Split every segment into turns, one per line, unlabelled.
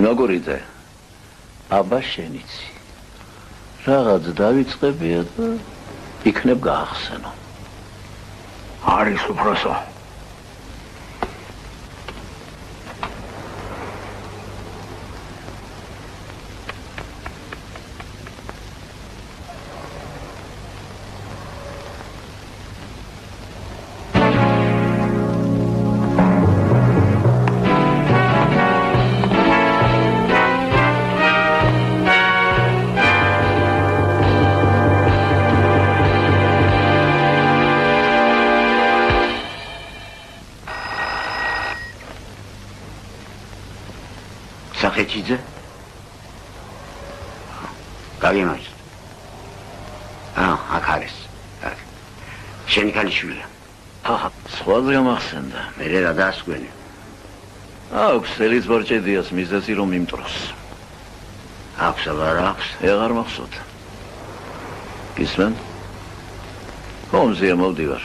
ნაგორიძე, აბა შენიცი. რაღაც დავიწყებია და იქნებ გაახსენო.
არის უფროსო.
Sakhechidzə? Qavimaj. Აქ არის. შენი ქალიშვილი.
სხვაზე ამახსენდა.
მე რა დასგვენი.
აქვს სელის ბორჭედიას მიზეზი რომ იმტროს.
აქვს აღარ აქვს?
ეღარ მახსოვთ. გისმენ? ხომზე მოვდივარ.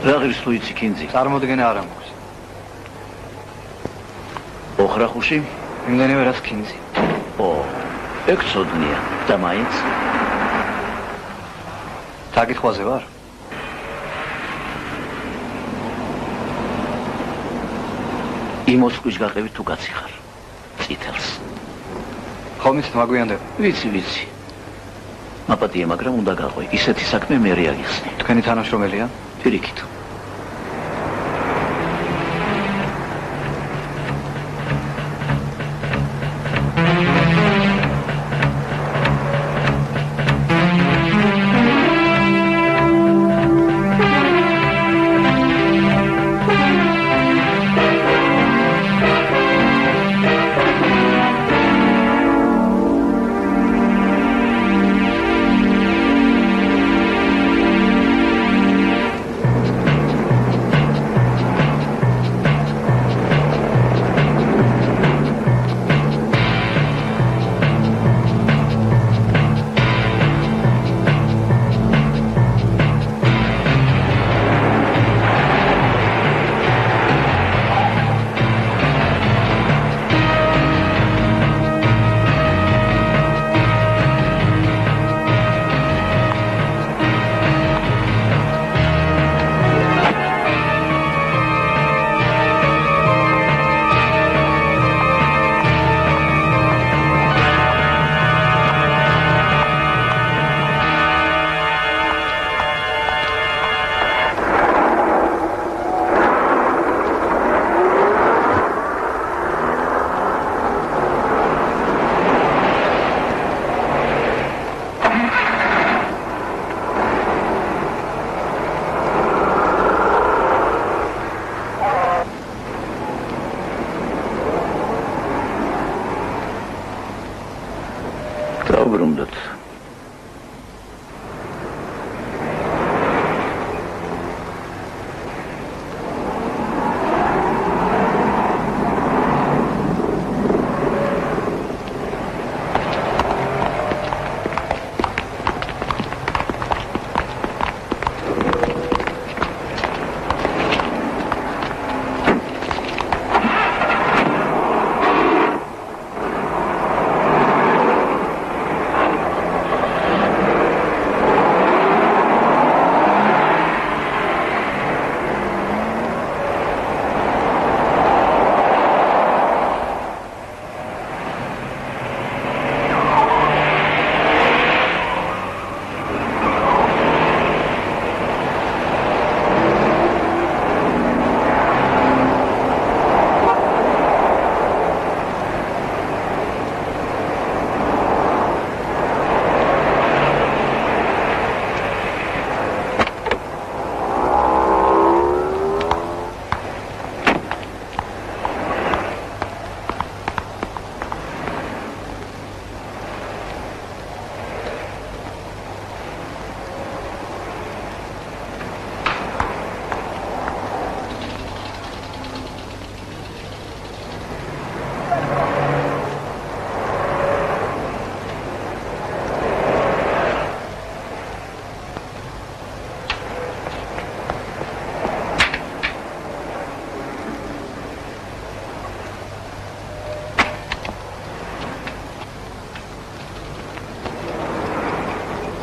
Ragir sluitsi kinzi.
წარმოდგენა არ ამოქვს.
ოხრახუში?
იმდენივე რაც kinzi.
ეგ ცოდნია. და მაინც?
დაკითხვაზე ვარ?
იმოსკუს გაყევი თუ კაცი ხარ. წითელს.
ხომ იცით მაგვიანდება?
ვიცი. მაპატია, მაგრამ უნდა გაყვე. ისეთი საქმე მე არ აღიხსნი.
თქვენი თანამშრომელია?
პირიქით. დაუბრუნდეთ.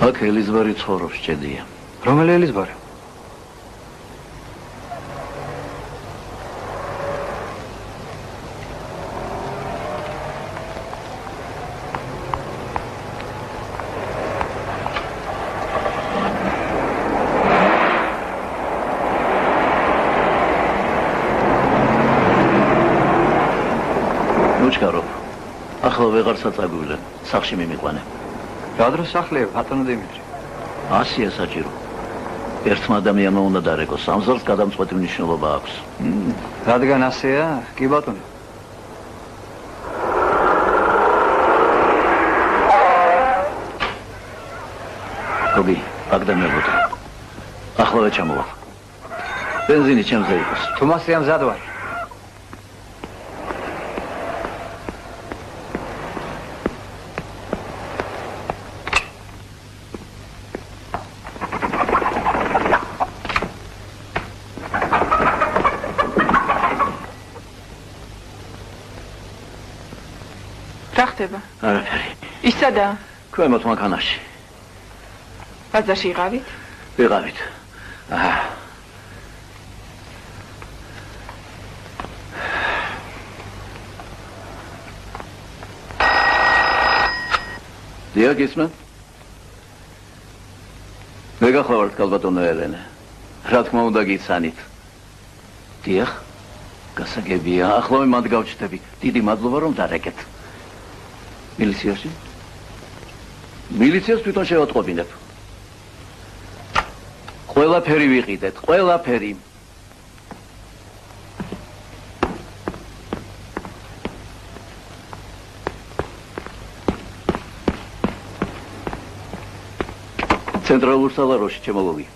აქ ელიზბარი ცხოვრობს, ჭედია.
რომელი ელიზბარი?
ახლა ვეღარ საწაგვილენ, სახლში მიმიყვანე.
რა დროს სახლია, ბატონო დიმიტრი?
100-ია საჭირო. ერთმა ადამიანმა უნდა დარეკოს, სამზარს გადამწყვეტი მნიშვნელობა აქვს.
რადგან 100-ია? კი ბატონო.
გოგი, აგდამებოდი. ახლავე ჩამოვალ. ბენზინი ჩემზე იყოს.
თუ მასია მზად ვარ.
არაფერი.
ისადა?
ქვემოთ მანქანაში.
ბაზარში იყავით?
ვიყავით. დიახ, ისმენ? მე გახლავართ კალბატონო ელენე. რა თქმა უნდა გიცანით. დიახ? გასაგებია, ახლავე მათ გავჩნდები. დიდი მადლობა რომ დარეკეთ. მილიციაში? მილიციას თვითონ შევატყობინებ. ყველაფერი ვიყიდეთ, ყველაფერი. ცენტრალურ სალაროში ჩემოლოგი.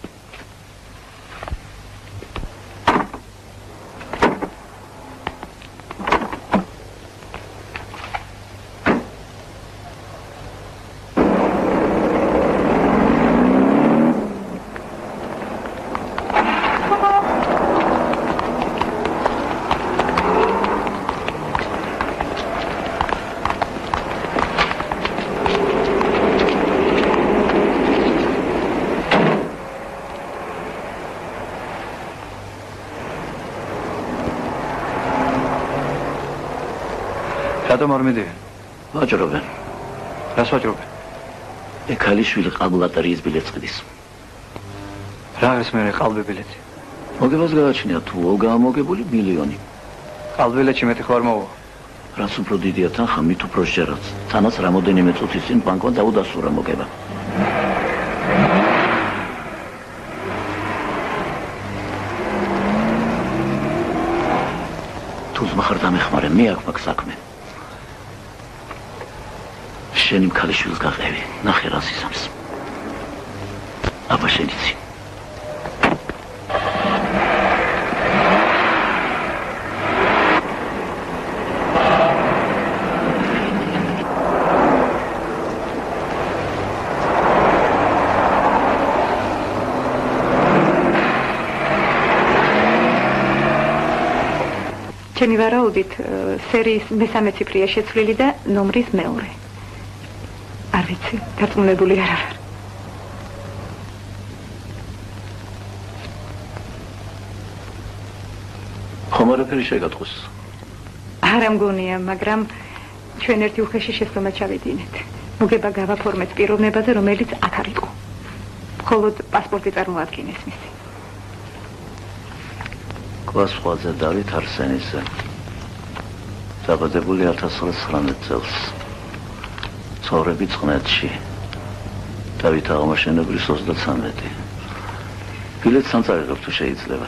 რატომ არ მიდიან?
ვაჭრობენ.
რას ვაჭრობენ?
ექალიშვილი ყალბლატარიის ბილეთს ყიდის.
რა არის მე ყალბი ბილეთი?
მოგებას გააჩნია თუ გაამოგებული მილიონი.
ყალბილეთში მეტი ხარ მოვა.
რაც უფრო დიდია თანხა, მით უფრო შეერაც. თანაც რამოდენიმე წუთის წინ ბანკმა დაუდასტურა მოგება. თუ ზმახარ დამეხმარე, მე აქ მაქვს საქმე. შენი მქალიშვილს გაყევი, ნახე რას ისამს. აბა შენიცი.
ჩემი ვარაუდით სერიის მესამე ციფრია შეცვლილი და ნომრის მეორე. არ ვიცი, დარწმუნებული არ ვარ.
ხომ არაფერი შეგატყოს?
არა მგონია, მაგრამ ჩვენ ერთი უხეში შეცდომა ჩავიდინეთ. მოგება გავაფორმეთ პიროვნებაზე, რომელიც აქ არ იყო. მხოლოდ პასპორტი წარმოადგინეს მისი.
კვასხვაძე დავით არსენიძე. დაბადებული 1919 წელს. ცხოვრები წყნეთში. დავით აღმაშენებლის 33. ბილეთს სამწარიღებ თუ შეიძლება.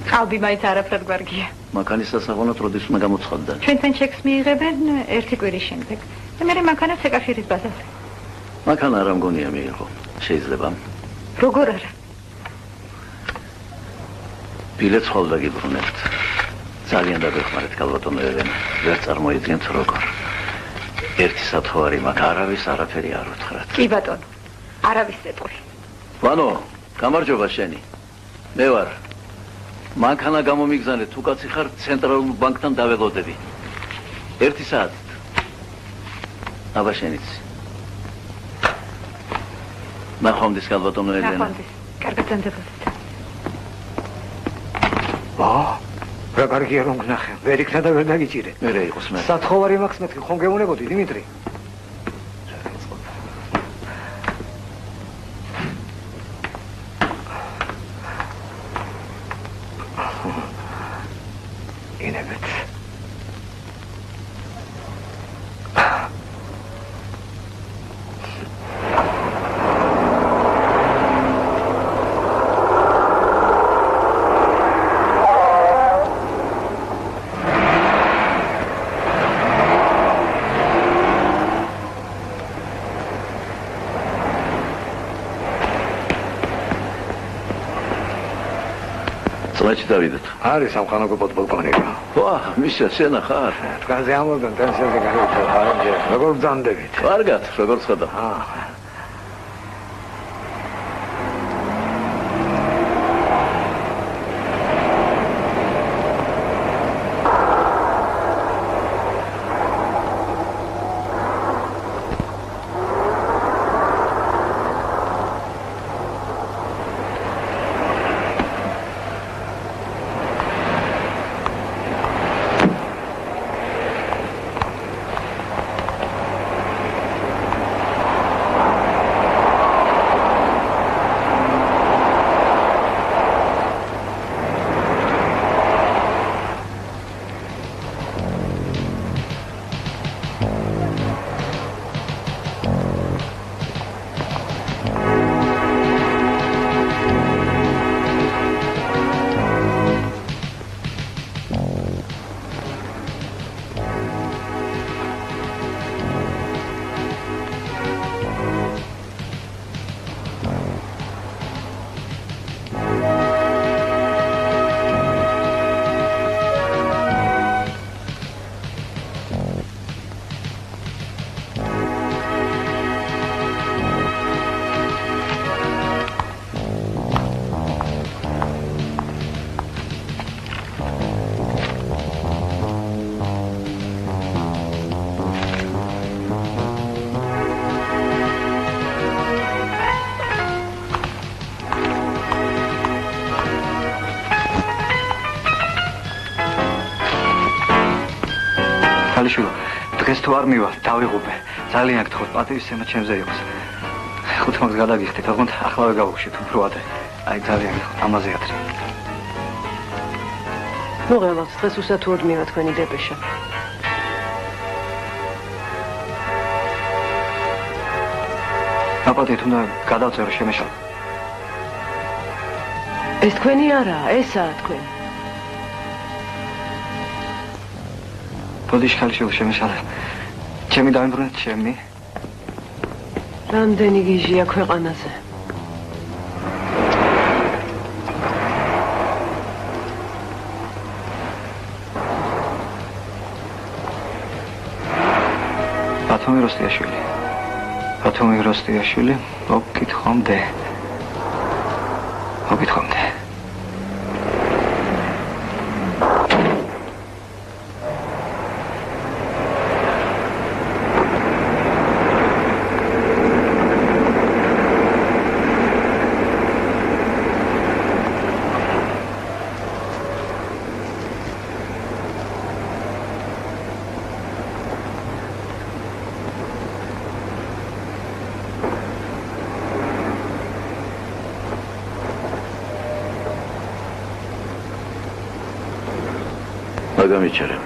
ყალბი მაინც არაფრად გვარგია.
მანქანის სასაღონად როდის უნდა გამოცხადდა?
ჩვენთან ჩეკს მიიღებენ ერთი კვირის შემდეგ. და მე მანქანას ეკავშირის ბაზარზე.
მანქანა არ მგონია მიიღო. შეიძლება.
როგორ არა?
ბილეთს ხვალ დაგიბრუნებთ. ძალიან დაგეხმარეთ კალბატონო ელენე. ვერ წარმოიდგენთ როგორ. ერთი სათხოვარი მაქვს, არავის არაფერი არ უთხრათ.
კი ბატონო, არავის ეტყვი.
ვანო, გამარჯობა შენი. მე ვარ. მანქანა გამომიგზავნე, თუ კაცი ხარ, ცენტრალურ ბანკთან დაველოდები. 1 საათით. აბა შენიც. ნახვამდის ქალბატონო ელენა.
ნახვამდის. კარგად ზანდებოდეთ.
რა კარგია რომ გნახე. ვერ იქნა და ვერ დაგიჭირე.
მერე იყოს მე.
სათხოვარი მაქვს მეთქი ხომ გეუნებოდი დიმიტრი? ინებეთ.
წლაჩი დავიდეთ.
არის სამხანოგო პოდპოლკოვნიკო.
ვა, მიშა, შენ ხარ?
თქვენზე ამოდან ტენსიაზე გავიწევ, არამჯერ. როგორ ბრძანდებით?
კარგად, როგორ ხედავ?
ქალიშვილო, დღეს თუ არ მივა, დავიღუპე. ძალიან გთხოვთ, პატივისცემა ჩემზე იყოს. 5 მაგს გადაგიხდით, ოღონდ ახლავე გავუშვით, უფრო ადრე. აი ძალიან გთხოვთ, ამაზე ადრე.
მოგელოთ, დღეს უსათუოდ მივა თქვენი დეპეშა.
აპატიეთ უნდა გადავწერო შემეშალ.
ეს თქვენი არაა, ესაა თქვენი.
ბოდიში ქალიშვილო შემეშალე. ჩემი დაიმბრუნეთ ჩემი.
რამდენი გიჟია ქვეყანაზე?
ბათუმი როსტიაშვილი. ბათუმი როსტიაშვილი, მოგკითხომდე. მოგკითხომდე.
გამიჩერე.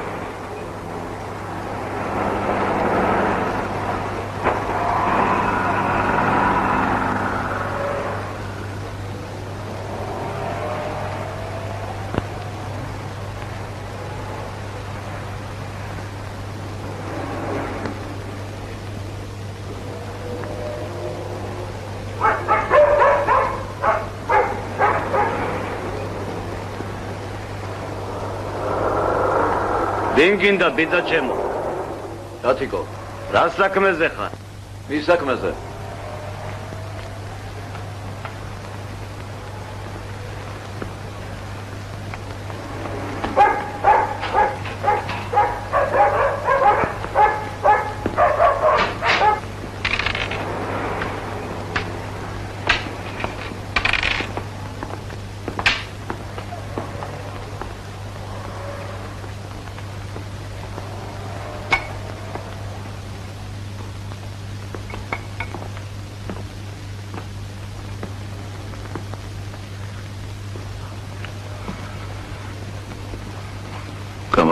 დინგინდა ბიძა ჩემო.
დათიკო,
რა საქმეზე ხარ?
მის საქმეზე.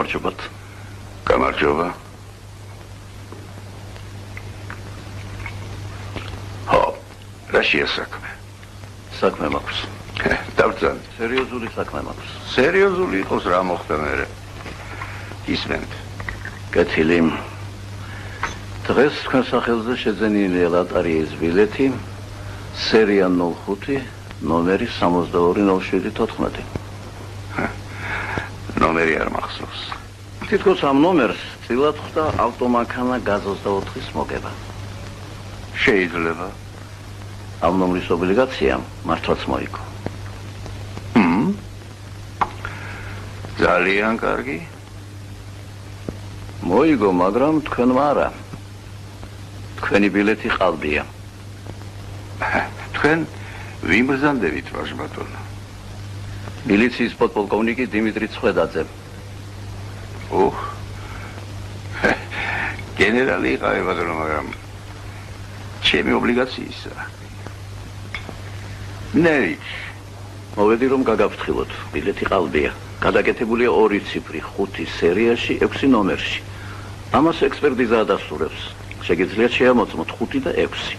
გამარჯობათ.
გამარჯობა. ხო, რა შეასაქმე?
საქმე მაქვს.
დავწან.
სერიოზული საქმე მაქვს.
სერიოზული იყოს რა მოხდა მერე? ისმენთ.
კეთილი. დღეს თქვენ სახელზე შეძენილია ლატარიის ბილეთი სერია 05 ნომერი 620714.
ნომერი არ მახსოვს.
თითქოს ამ ნომერს წილად ხვდა ავტომანქანა გაზ-24-ის მოგება.
შეიძლება.
ამ ნომრის ობლიგაციამ მართლაც მოიგო.
ძალიან კარგი.
მოიგო, მაგრამ თქვენმა არა. თქვენი ბილეთი ყალბია.
თქვენ ვიმბრძანდებით, ვაჟბატონო.
მილიციის პოდპოლკოვნიკი დიმიტრი ცხვედაძე.
გენერალი იყავი ბატონო, მაგრამ ჩემი ობლიგაციისა. ნეი,
მოვედი რომ გაგაფრთხილოთ, ბილეთი ყალბია. გადაკეთებულია 2 ციფრი 5 სერიაში 6 ნომერში. ამას ექსპერტიზა დასტურებს. შეგიძლიათ შეამოწმოთ 5 და 6.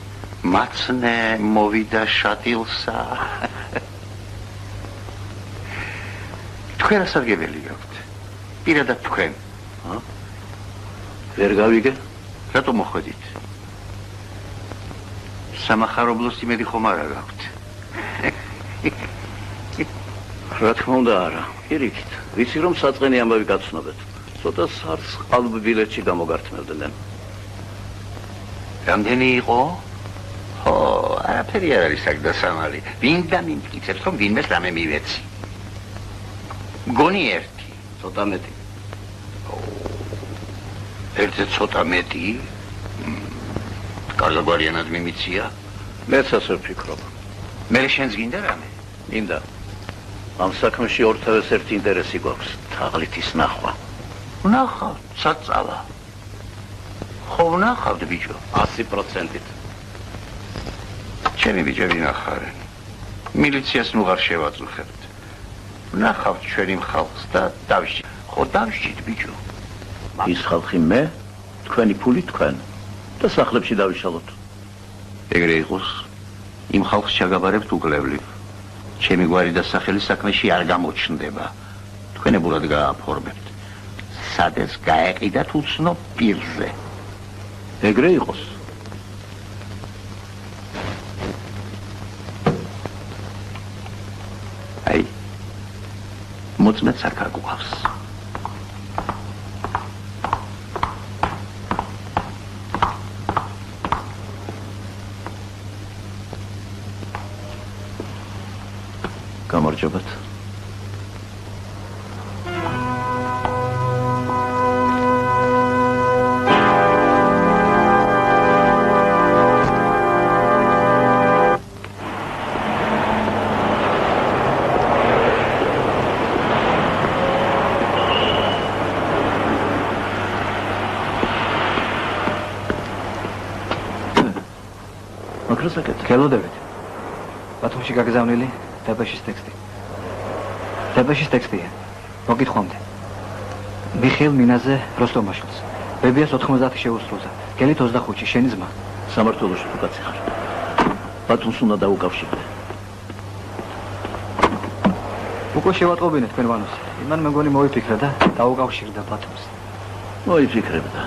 მაცნე მოვიდა შატილსა. თქვენ ასარგებელი გაქვთ. პირადად თქვენ.
ვერ გავიგე?
რატომ მოხვედით? სამახარებლოს იმედი ხომ არა გაქვთ.
რა თქმა უნდა არა. პირიქით, ვიცი რომ საწყენი ამბავი გაცნობეთ. ცოტა სარს ყალბ ბილეთში გამოგართმევდნენ.
რამდენი იყო? ხო, არაფერი არ არის აქ დასამალი. ვინ დამიმტკიცებს, რომ ვინმეს რამე მივეცი. გონი ერთი,
ცოტა მეტი.
ერთზე ცოტა მეტი? კარგგვარიანად მიმიცია?
მეც ასე ვფიქრობ.
მე შენს გინდა რამე?
მინდა. ამ საქმეში ორთავეს ერთი ინტერესი გვაქვს, თაღლითის ნახვა.
ვნახავთ, საწალა. ხო ვნახავთ, ბიჭო.
100%-ით.
ჩემი ბიჭები ნახარენ. მილიციას ნუღარ შევაწუხებთ. ვნახავთ ჩვენი ხალხს და დავშით. ხო დავშით, ბიჭო.
ის ხალხი მე, თქვენი ფული თქვენ და სახლებში დავიშალოთ.
ეგრე იყოს. იმ ხალხს ჩაგაბარებთ უკლებლივ. ჩემი გვარი და სახელი საქმეში არ გამოჩნდება. თქვენებურად გააფორმებთ. სადეს გაეყიდათ უცნობ პირზე.
ეგრე იყოს.
აი, მოწმეც აქ აგვყავს.
გამარჯობათ.
მაგროსაკეთ. გელოდებით. ბათუმში გაგზავნილი დეპეშის ტექსტი. დეპეშის ტექსტია. მოგითხოვამდე. მიხეილ მინაზე როსტომაშვილს. ბებიას 90 შეუსრულდა. გელით 25-ში შენი ძმა.
სამართლოში თუ კაცი ხარ. ბათუმს უნდა დაუკავშირდე.
უკვე შევატყობინე თქვენ ვანოს. იმან მეგონი მოიფიქრა და დაუკავშირდა ბათუმს.
მოიფიქრებდა.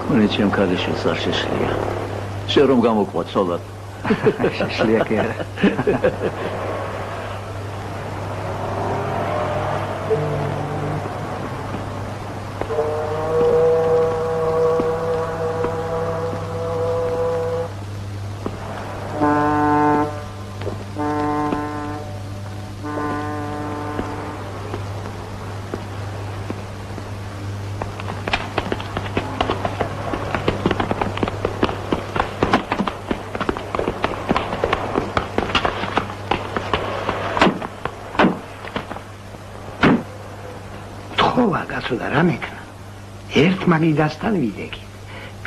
კონი ჩემ ქალიშვილს არ შეშლია. შენ რომ გამოყვა ცოლად.
შეშლია კი არა.
და რა მეკნა ერთმანიდასთან ვიდექი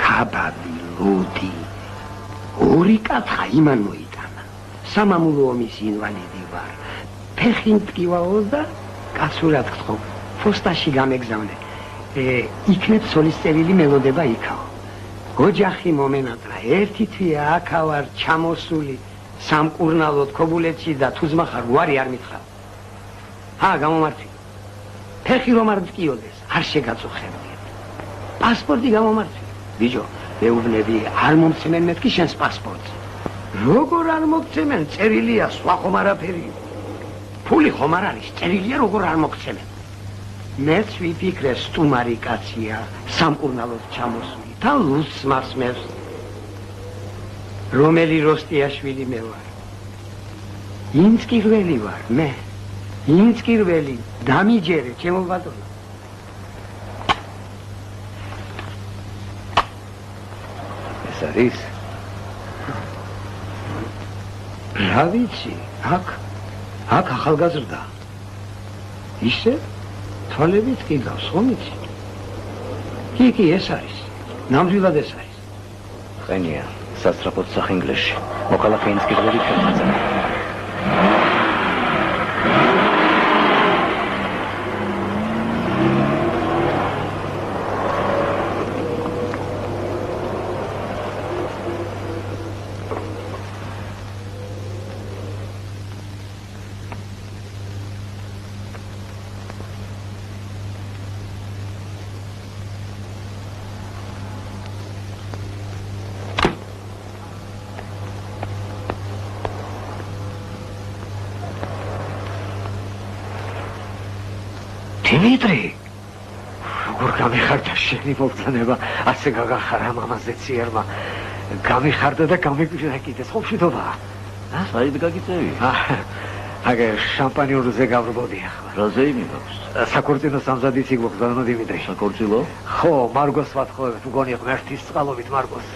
კაბაბი ლუდი ორი კათხა იმან მოიტანა სამამულო ომის ინვალიდი ვარ ფეხი მტკივალო და
კაცურად გთხოვ, ფოსტაში გამეგზავნე. იქნებ სოლისწერილი მელოდება იქაო. ოჯახი მომენატრა, ერთი თვია აქა ვარ ჩამოსული, სამკურნალოდ ქობულეთში და თუზმა ხარ გვარი არ მითხრა. გამომართვი. ფეხი რომ არ მწკიოდეს, არ შეგაწუხებდია. პასპორტი გამომართვი. ბიჭო, მეუბნები არ მომცემენ მეთქი შენს პასპორტს. როგორ არ მოგცემენ? წერილია, სხვა ხომ არაფერი. ფული ხომ არ არის, წერილია როგორ არ მოგცემენ. მეც ვიფიქრე სტუმარი კაცია, სამკურნალოდ ჩამოსული და ლუს მასმევს. რომელი როსტიაშვილი მე ვარ? ინცკირველი ვარ, მე. ინცკირველი, დამიჯერე, ჩემო ბატონო. ეს არის? რა ვიცი, აქ ახალგაზრდა. ისე? თვალებით ყიდავს, ხომ იცი? კი, ეს არის. ნამდვილად ეს არის.
ყენია, სასწრაფოდ სახინგლეში. მოქალაქე ინცკირველი ჩვენზე. დიმიტრი, როგორ გამიხარდა შენი მოგზანება, ასე გაგახარა მამაზე ციერმა. გამიხარდა და გამიგვირა კიდე, ხופშიდობა.
საით გაგიწევი?
აგე შამპანიურზე გავრბოდი ახლა.
რაზე იმიგავს?
საქორწინო სამზადისი გვგზავნა დიმიტრი.
საქორწილო?
ხო, მარგოს ვათხოვებთ, მგონი ღმერთის წყალობით მარგოს.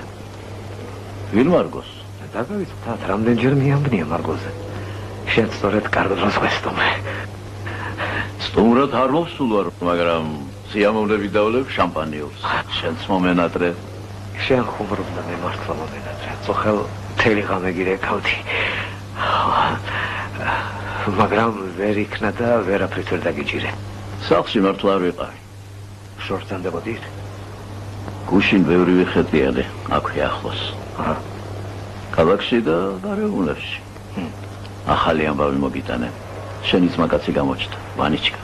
ვინ მარგოს?
დაგავიწყდათ, რამდენჯერ მიამბნია მარგოზე. შენ სწორედ კარგ დროს ვესტუმე.
სტუმრად არ მოვსულვარ, მაგრამ სიამოვნებით დავლებ შამპანიურს. შენც მომენატრე.
შენ ხუმრობდა მე მართლა მომენატრე. წოხელ მთელი ღამე გირეკავდი. მაგრამ ვერ იქნა და ვერაფრით ვერ დაგიჭირე.
სახლში მართლა არ ვიყავი.
შორთან დებოდით?
გუშინ ბევრი ვიხეტიალე, აქვე ახლოს. ქალაქში და გარეუბნებში. ახალი ამბავი მოგიტანე. შენი ძმა კაცი გამოჩნდა, ვანიჩკა.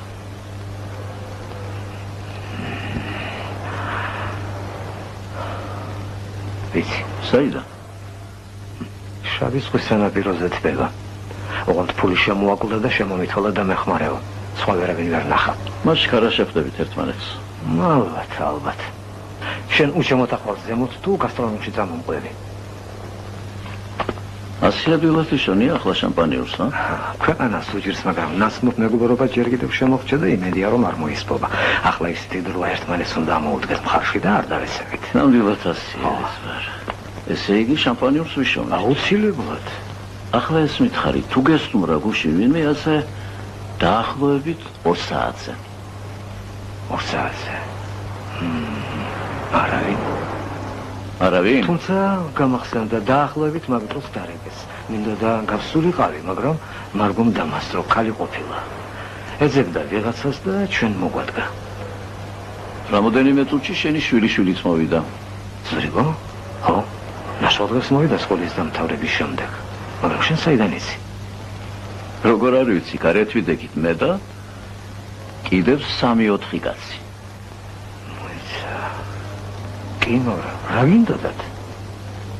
ვიცი,
საიდან?
შავის ზღვის სანაპიროზე თბება. ოღონდ ფული შემოაკლდა და შემომითოლა და მეხმარეო. სხვა ვერავინ ვერ ნახა.
მაშ ხარა შეხვდებით ერთმანეთს.
ალბათ. შენ უჩემოთ ახლა ზემოთ თუ გასტრონომში წამომყვები?
ასე ადვილად იშონია ახლა შამპანიურს,
ქვეყანას უჭირს, მაგრამ ნაცნობ მეგობრობა ჯერ კიდევ შემოღჭა და იმედია რომ არ მოისპობა. ახლა ის დიდროა ერთმანეთს უნდა ამოუდგეს მხარში და არ დავესებით.
ნამდვილად ასეა ეს ვარ. ესე იგი შამპანიურს ვიშოვე.
აუცილებლად.
ახლა ეს მითხარი, თუ გესტუმრა გუშინ ვინმე, ასე დაახლოებით 2 საათზე.
2 საათზე.
არავინ?
თუმცა გამახსენდა დაახლოებით მაგ დროს დარეგეს. მინდა და გავსულიყავი, მაგრამ მარგომ დამასწრო, ქალი ყოფილა. ეძებდა ვიღაცას და ჩვენ მოგვადგა.
რამოდენიმე წუთში შენი შვილიშვილიც მოვიდა.
ზრიგო? ხო, ნაშრომს მოვიდა სკოლის დამთავრების შემდეგ. მაგრამ შენ საიდან იცი?
როგორ არ ვიცი, გარეთ ვიდექით მე და კიდევ 3-4 კაცი. კინორა, რა გინდოდათ?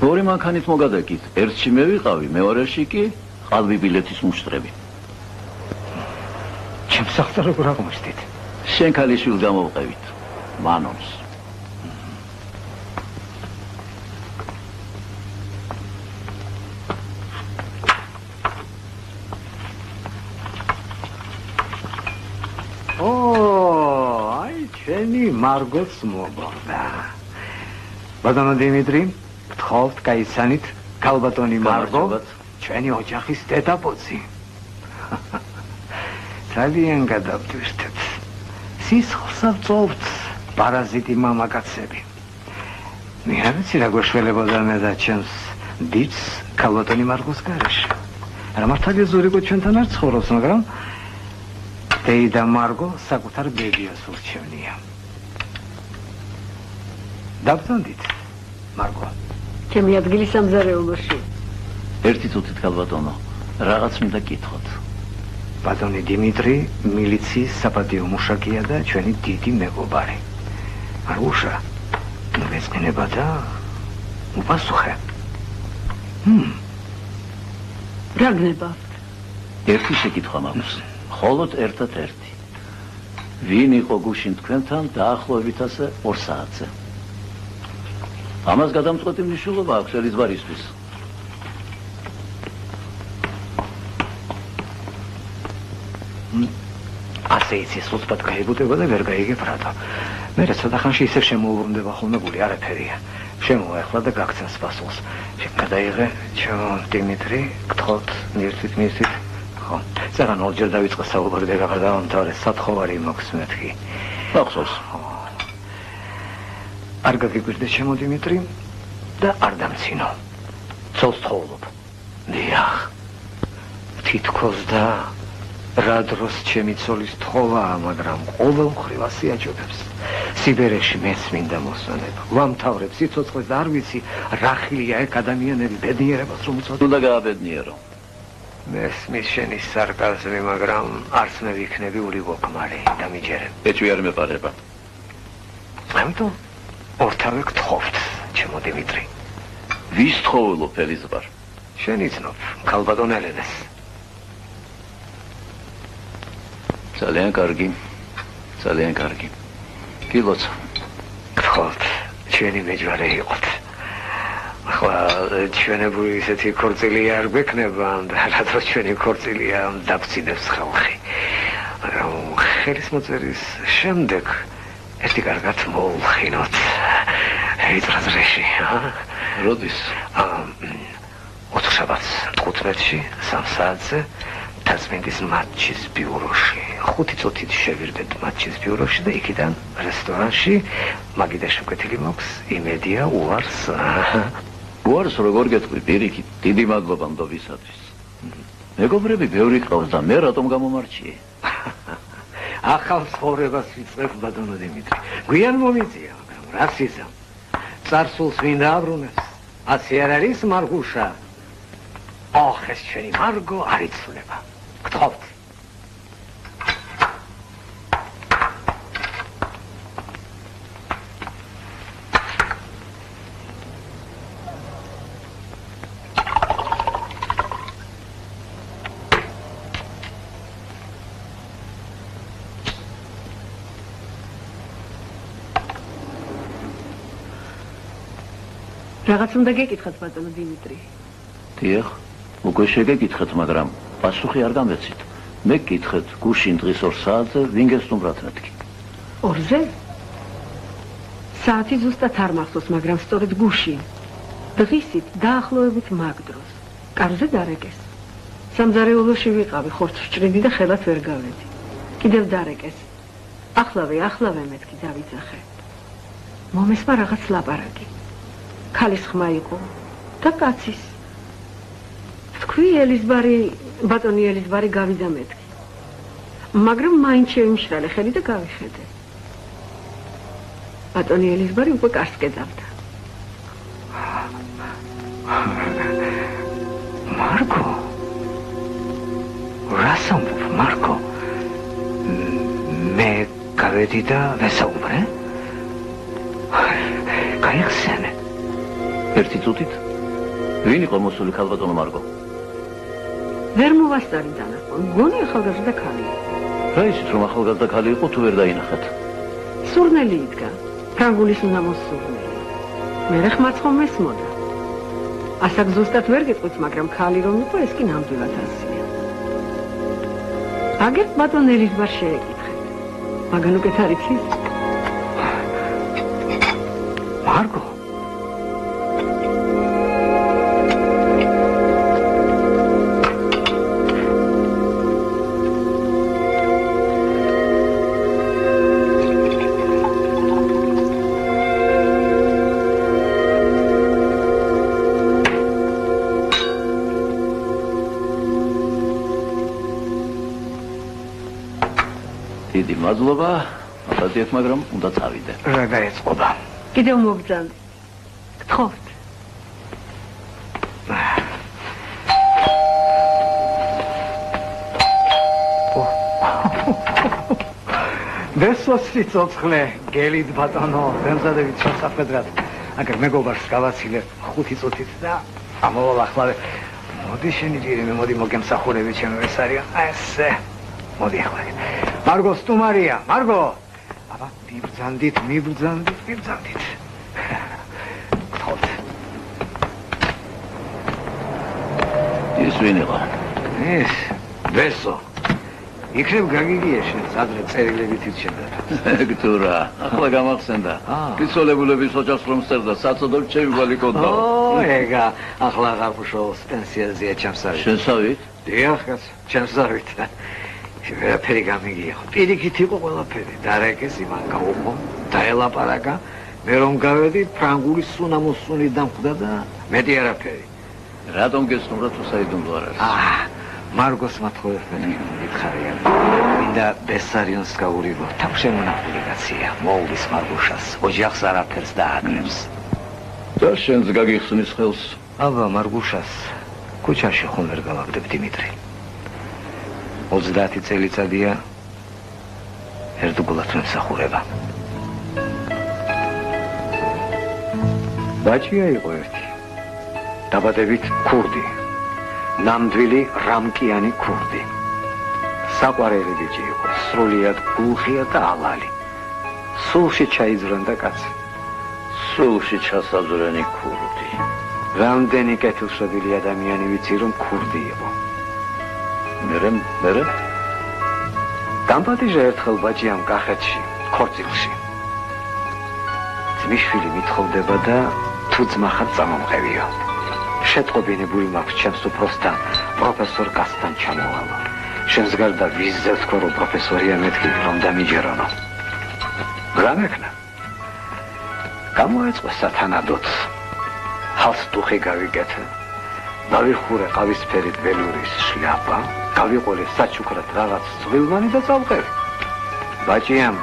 2 მანქანით მოგადეკით, ერთში მე ვიყავი, მეორეში კი ყალბი ბილეთის მუშტრები.
ჩემს სახზე როგორ აღმოჩნდით?
შენ ქალიშვილ გამოვყევით, მანონს.
აი, ჩვენი მარგოც მოგვარდა. ბატონო დიმიტრი, გთხოვთ, გაიცანით, ქალბატონი მარგო, ჩვენი ოჯახის დედაბოძი. ძალიან გადავტვირთეთ. სისხლს ავწოვთ, პარაზიტი მამაკაცები. მე არ ვიცი რა გვეშველებოდა მე და ჩემს დიც ქალბატონი მარგოს გარეშე. რა მართალია ზურიგო ჩვენთან არ ცხოვრობს, მაგრამ
დეიდა მარგო საკუთარ ბებიას ურჩევნია. დაბრძანდით, მარგო.
ჩემი ადგილი სამზარეულოში.
ერთი წუთით ქალბატონო, რაღაც მინდა გითხოთ.
ბატონი დიმიტრი მილიციის საპატიო მუშაკია და ჩვენი დიდი მეგობარი. მარგუშა, ნუ ესკენება და უპასუხე.
რა გნებავთ?
ერთი შეკითხვა მაქვს. მხოლოდ ერთად-ერთი. ვინ იყო გუშინ თქვენთან დაახლოებით ასე 2 საათზე? ამას გადამწყვეტი მნიშვნელობა აქვს ელიზბარისთვის.
ასე იცის უცბად გაიგუდება და ვერ გაიგებ რატო. მე ცოტა ხანში ისევ შემოუბრუნდება ხოლმე გული, არაფერია. შემოეხლა და გაგცემს პასუხს. გადაიღე, ჩვენ დიმიტრი, გთხოვთ მისთვის. ხო, ზეგან ორჯერ დავიწყე საუბარი და გადავამთავრე, სათხოვარი მაქვს მეთქი.
მახსოვს.
არ გაგიგვირდეს ჩემო დიმიტრი და არ დამცინო. ცოლს თხოვლობ. დიახ. თითქოს და რა დროს ჩემი ცოლის თხოვაა, მაგრამ ყოველ მხრივ ასიაჯობებს. სიბერეში მეც მინდა მოსვენება. ვამთავრებ სიცოცხლეს და არ ვიცი რა ხილია ეგ ადამიანები ბედნიერებას რომ უწოდო.
უნდა გააბედნიერო.
მესმის შენი სარკაზმი, მაგრამ არც მე ვიქნები ულიგოქმარი, დამიჯერებ.
ეჭვი არ მეპარება.
ამიტომ ორთავე გთხოვთ, ჩემო დიმიტრი.
ვის თხოვილობ ელიზბარ?
შენი ცნობ, ქალბატონ ელენეს.
ძალიან კარგი. ძალიან კარგი. გილოც.
გთხოვთ, ჩვენი მეჯვარე იყოთ. ახლა ჩვენებული ისეთი ქორწილი არ გვექნება, რა თქმა ჩვენი ქორწილია დაფცინებს ხალხი. მაგრამ ხელისმოწერის შემდეგ ერთი კარგად მოულხინოთ. ეიტრაზრეში,
როდის?
4 შაბათს 15-ში 3 საათზე თასმინდის მატჩის ბიუროში. 5 წუთით შევირდეთ მატჩის ბიუროში და იქიდან რესტორანში მაგიდაში მკვეთილი მოქვს, იმედია უარს.
უარს როგორ გეტყვი, პირიქით, დიდი მადლობა მდობისათვის. მეგობრები ბევრი ყავს და მე რატომ გამომარჩიე?
ახალ ცხოვრებას ვიწყებ, ბატონო დიმიტრი. გვიან მომიწია, მაგრამ რა სიზა? წარსულს მინდა აბრუნებს. ასე არ არის, მარგუშა? ოხ, ეს ჩვენი მარგო არ იცვლება. გთხოვთ.
რაღაც უნდა გეკითხათ, ბატონო დიმიტრი.
დიახ, უკვე შეგეკითხეთ, მაგრამ პასუხი არ გამეცით. მე გკითხეთ, გუშინ დღის 2 საათზე ვინ გესტუმრათ მეთქი?
2-ზე? საათი ზუსტად არ მახსოვს, მაგრამ სწორედ გუშინ. დღისით დაახლოებით მაგ დროს. კარზე დარეკეს. სამზარეულოში ვიყავი, ხორცს ვჭრიდი და ხელად ვერ გავედი. კიდევ დარეკეს. ახლავე მეთქი დავიძახე. მომესმა რაღაც ლაპარაკი. ქალის ხმა იყო და კაცის. თქვი ბატონი ელიზბარი გავიდა მეთქი. მაგრამ მაინც შევიმშრალე ხელი და გავიხედე. ბატონი ელიზბარი უკვე კარს კედავდა.
მარგო? რას ამბობ, მარგო? მე გავედი და ვესაუბრე? გაიხსენე.
ერთი წუთით? ვინ იყო მოსული ქალბატონო მარგო?
ვერ მოვასწარი დანახვა, მგონი ახალგაზრდა ქალი.
რა ისიც რომ ახალგაზრდა ქალი იყო, თუ ვერ დაინახათ?
სურნელი იდგა, ფრანგულის უნამოს სურნელი. მერე ხმაც ხომ ესმოდა. ასაკ ზუსტად ვერ გეტყვით, მაგრამ ქალი რომ იყო, ეს კი ნამდვილად ასია. აგერ ბატონ ელიზბარ შეეკითხეთ. მაგან უკეთ არ იცის?
მარგო?
დიდი მადლობა. მოგწადეთ, მაგრამ უნდა წავიდე.
რა გაეწყობა?
კიდევ მოგძანდ. გთხოვთ.
დესოს სიცოცხლე, გელით ბატონო, დამზადებით შესახვედრად. აგერ მეგობარს გავაცილე 5 წუთით და ამოვალ ახლავე. მოდი შენი ძირიმე, მოდი მოგემსახურები ჩემო ეს არის. ესე. მოდი ახლა. მარგო სტუმარია, მარგო. აბა, მიბრძანდით. გთხოვთ.
ის ვინ იყო?
ეს დესო. იქნებ გაგიგია შენ ადრე წერილებიც იცოდა.
გთურა, ახლა გამახსენდა. კიცოლებულების ოჯახს რომ სწერდა, საწოდებ ჩემი გვალი კონდა.
ეგა, ახლა აღარ უშავს პენსიაზეა ჩემსავით.
შენსავით?
დიახ, კაც, ჩემსავით. ვერაფერი გამიგია. პირიქით იყო ყველაფერი. დარეკეს იმან გაუყო, დაელაპარაკა. მე რომ გავედი, ფრანგული სუნამოსუნი დამხვდა და მეტი არაფერი.
რატომ გესურვა თუ საიდუმლო არ არის?
მარგოს მათხოვებელი მითხარია. მინდა ბესარიონს გაურიგო. თავშემონახული კაცია. მოულის მარგუშას. ოჯახს არაფერს დააკრებს.
და შენს გაგიხსნის ხელს.
აბა მარგუშას ქუჩაში ხომ ვერ გავაგდებ დიმიტრი. 30 წელიწადია ერთგულად მემსახურება. ბაჭია იყო ერთი. დაბადებით ქურდი. ნამდვილი რამკიანი ქურდი. საყვარელი ბიჭი იყო, სრულიად გულხია და ალალი. სულში ჩაიძვრანდა კაცი.
სულში ჩასაძვრენი ქურდი.
რამდენი კეთილშობილი ადამიანი ვიცი რომ ქურდი იყო. მერე დამპატიჟა ერთხელ ბაჭიამ კახეთში, ქორწილში. ძმისშვილი მithოვდება და თუ ძმა ხარ წამომყევიო. შეტყობინებული მაქვს ჩემს უფროსთან, პროფესორ გასთან ჩამოვალო. შენს გარდა ვიზზე თქვა რომ პროფესორია მეთქი რომ დამიჯერონო. რა მექნა? გამოეწყო სათანადოდ. ჰალსტუხი გავიკეთე. დავიხურე ყავისფერი ველურის შლაპა, გავიყოლე საჩუქრად რაღაც ძღილმანი და წავყევი. ბაჭიამ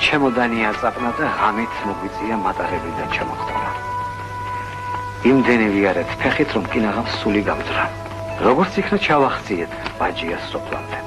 ჩემოდანი აწაფნა და ღამით მოგვიწია მატარებლიდან ჩამოხტომა. იმდენი ვიარეთ ფეხით რომ კინაღამ სული გამძრა. როგორც იქნა ჩავახციეთ ბაჭიას სოფლამდე.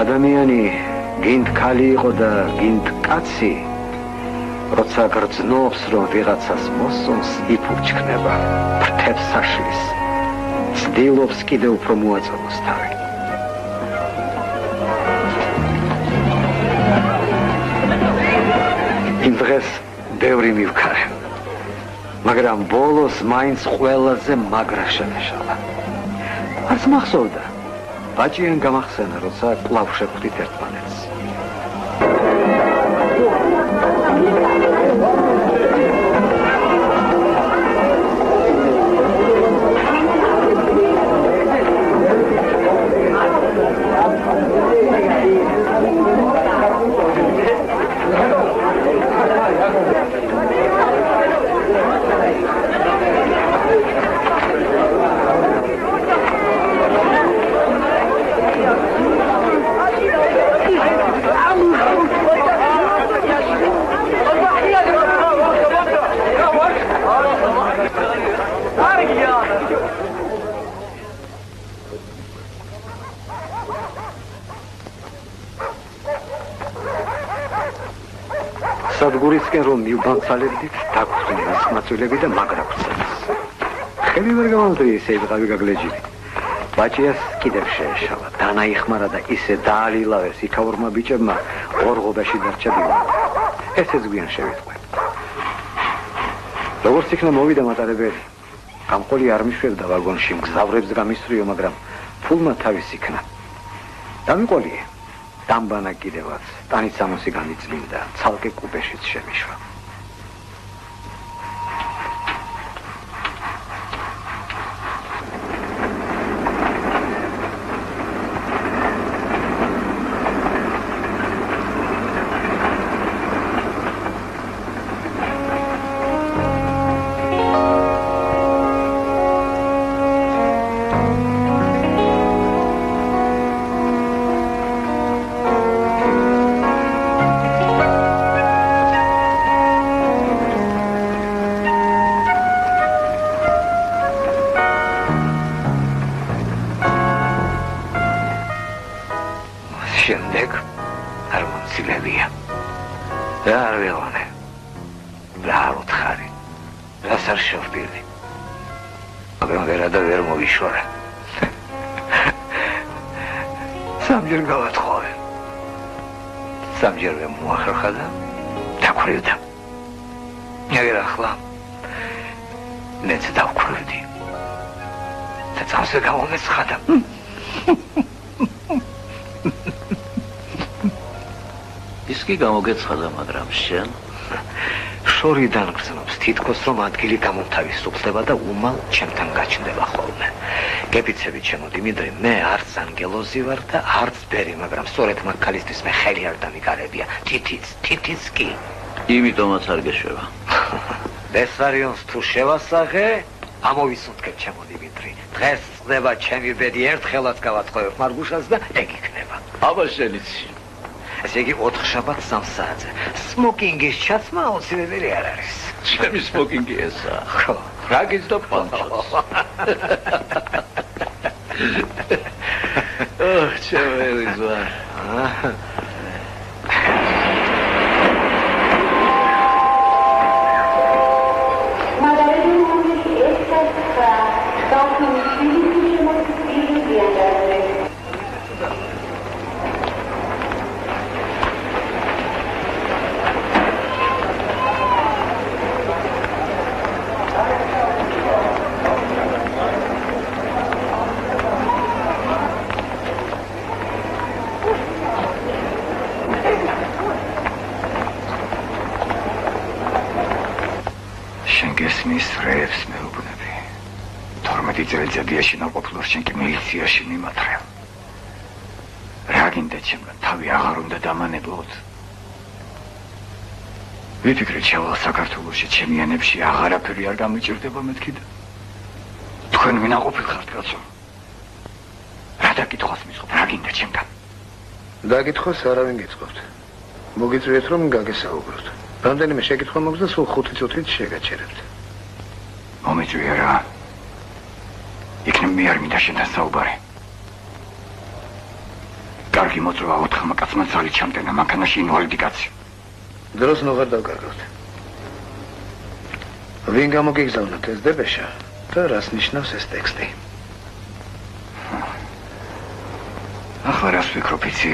ადამიანი გინდ ქალი იყო და გინდ კაცი, როცა გრძნობს რომ ვიღაცას მოსწონს, იფურჩქნება, ფრთებს აშლის, ცდილობს კიდევ უფრო მოაწონოს თავი. იმ დღეს ბევრი მივქარე. მაგრამ ბოლოს მაინც ყველაზე მაგრა შემეშალა. არც მახსოვდა. ბაჭიან გამახსენა, როცა კვლავ შეხვდით ერთმანეთს. სადგურისკენ რომ მივბანცალებდით, დაგხვდნენ ის მაწვილები და მაგრა გწევს. ხელი ვერ გამომდრია ისე ვიყავი გაგლეჯილი. ბაჭიას კიდევ შეეშალა, დანაიხმარა და ისე დაალილავეს იქაურმა ბიჭებმა, ორღობაში დარჩა დილა. ესეც გვიან შევიტყვე. როგორც იქნა მოვიდა მატარებელი, გამყოლი არ მიშვერდა ვაგონში, მგზავრებს გამისრიო, მაგრამ ფულმა თავის იქნა. დამიყოლია. დამბანა კიდევაც, ტანიც სამოსი განიწმინდა, ცალკე კუპეშიც შემიშვა. სამჯერვე მოახერხა და დაქვრივდა. მაგრამ ახლა მეც დავქვრივდი. და წავსე გამომეცხადა.
ის კი გამოგეცხადა, მაგრამ შენ
შორიდან გრძნობს, თითქოს რომ ადგილი გამომთავისუფლდება და უმალ ჩემთან გაჩნდება ხოლმე. გეფიცები ჩემო დიმიტრი, მე არც ანგელოზი ვარ და არც ბერი, მაგრამ სწორედ მაგ ქალისთვის მე ხელი არ დამიკარებია. თითიც კი.
იმიტომაც არ გეშვება.
ბესარიონს თუ შევასაღე, ამოვისუნთქებ ჩემო დიმიტრი. დღეს წდება ჩემი ბედი, ერთხელაც გავათხოვებ მარგუშას და ეგ იქნება.
აბა შენიცი.
ესე იგი 4 შაბათს 3 საათზე. სმოკინგის ჩაცმა აუცილებელი არ არის.
ჩემი სმოკინგი ესაა.
ხო.
რაგიც და პანჩოც. ჩემი ზვარ.
წელიწადიაში ნაყოფლოს შენ კი მილიციაში მიმატრე. რა გინდა ჩემგან თავი აღარ უნდა დამანებლოთ? ვიფიქრე ჩავალ საქართველოში ჩემი ენებში აღარაფერი არ გამიჭირდება მეთქი და თქვენ ვინაყოფილ ხართ კაცო? რა დაკითხვას მისხობ, რა გინდა ჩემგან?
დაკითხვას არავინ გიწყობთ. მოგიწვიეთ რომ გაგესაუბროთ. რამდენიმე შეკითხვა მაქვს და სულ 5 წუთით შეგაჩერებთ.
მომიწვია რა. იქნებ მე არ მინდა შენთან საუბარი. კარგი მოწვევა 4 კაცმა ძალი ჩამდენა მანქანაში ინვალიდი კაცი.
დროს ნოღარ დავკარგავთ. ვინ გამოგიგზავნოთ ეს დებეშა და რას ნიშნავს ეს ტექსტი?
ახლა რას ვფიქრობ იცი?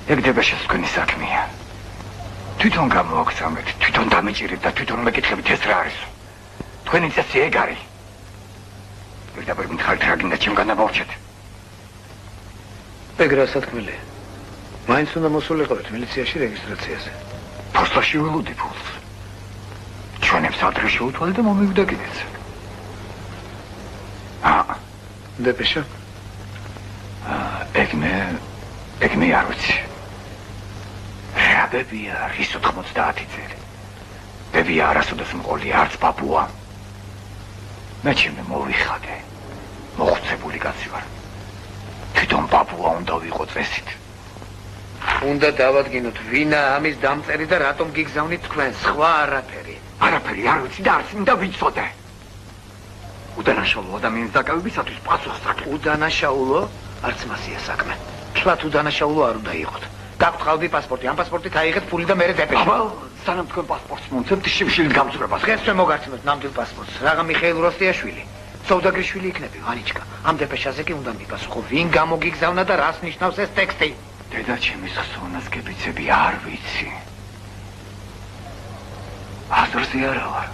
ეგ დებეშას თქვენი საქმეა. თვითონ გამოაგზავნეთ, თვითონ დამეჭირეთ და თვითონ მეკითხებით ეს რა არის. თქვენი წესი ეგ არის. პირდაპირ მითხარით რა გინდა ჩემგან დამორჩეთ.
ეგ რა სათქმელია? მაინც უნდა მოსულიყავით მილიციაში რეგისტრაციაზე.
ფოსტაში ველოდი ფულს. ჩვენებს ადრე შეუთვალე და მომივიდა კიდეც.
დეპეშა?
ეგ მე არ ვიცი. რა ბებია, რის 90 წელი. ბებია არასოდეს მყოლი არც პაპუა. მე ჩემი მოვიხადე. მოხუცებული კაცი ვარ. თვითონ პაპუა უნდა ვიყო წესით.
უნდა დავადგინოთ ვინა ამის დამწერი და რატომ გიგზავნით თქვენ, სხვა არაფერი.
არაფერი არ ვიცი და არც მინდა ვიცოდე. უდანაშაულო ადამიანის დაკავებისათვის პასუხს აქვს.
უდანაშაულო? არც მასია საქმე. თლათ უდანაშაულო არ უნდა იყოთ. გაქვთ ყალბი პასპორტი, ამ პასპორტით აიღეთ ფული და მერე დეპეშა.
აბა, სანამ თქვენ პასპორტს მომცემთ, შიმშილით გამწვრებას.
დღეს მე მოგართმევთ ნამდვილ პასპორტს. რაღა მიხეილ როსტიაშვილი. სოუდაგრიშვილი იქნები, ვანიჩკა. ამ დეპეშაზე კი უნდა მიპასუხო, ვინ გამოგიგზავნა და რას ნიშნავს ეს ტექსტი.
დედაჩემის ხსოვნას გებიცები არ ვიცი. აზრზე არა ვარ.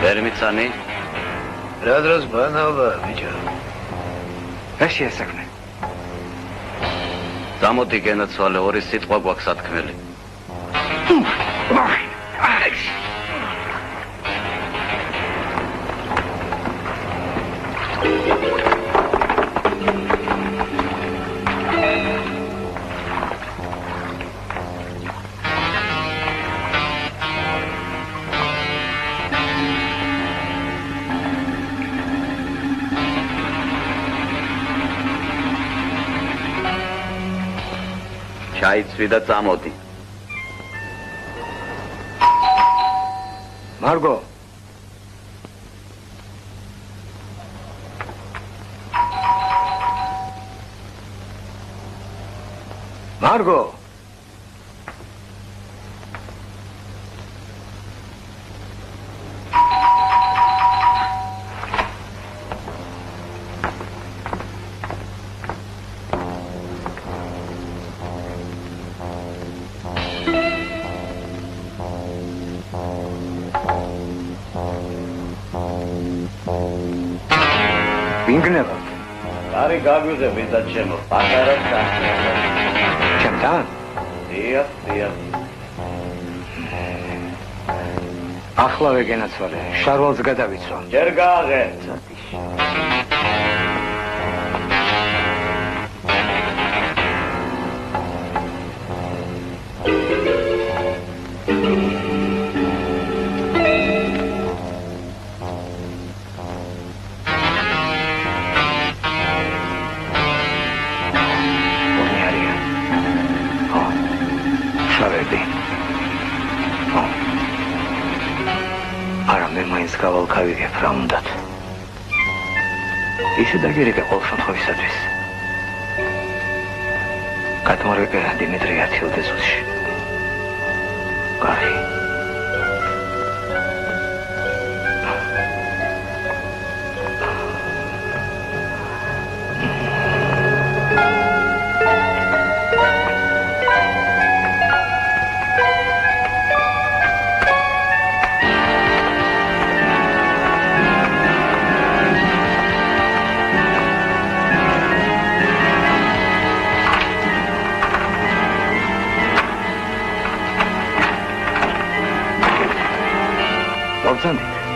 ვერმიცანი?
რა დროს ბანავა, ბიჭო?
რა შეასაქმე?
გამოდი გენაცვალე, ორი სიტყვა გვაქვს სათქმელი. ჩაიცვი და წამოდი.
მარგო. მარგო. ვინგნება?
არი გაგვიღე და ჩემო, პატარა და
ჩემთან?
დიახ.
ახლავე გენაცვალე, შარვალს გადავიცვა.
ჯერ გააღე.
გავალკავიგებ რა უნდათ. ისე დაგირეკე ყოველ შემთხვევისათვის. კატმორეკე დიმიტრი ათილდესუსში. კარგი.